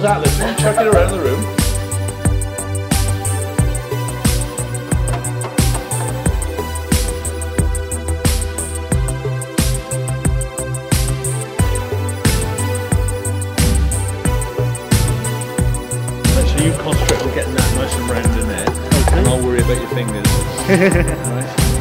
that this one. Chuck it around the room. Make sure you concentrate on getting that nice and round in there. Okay. And I'll worry about your fingers. Alright.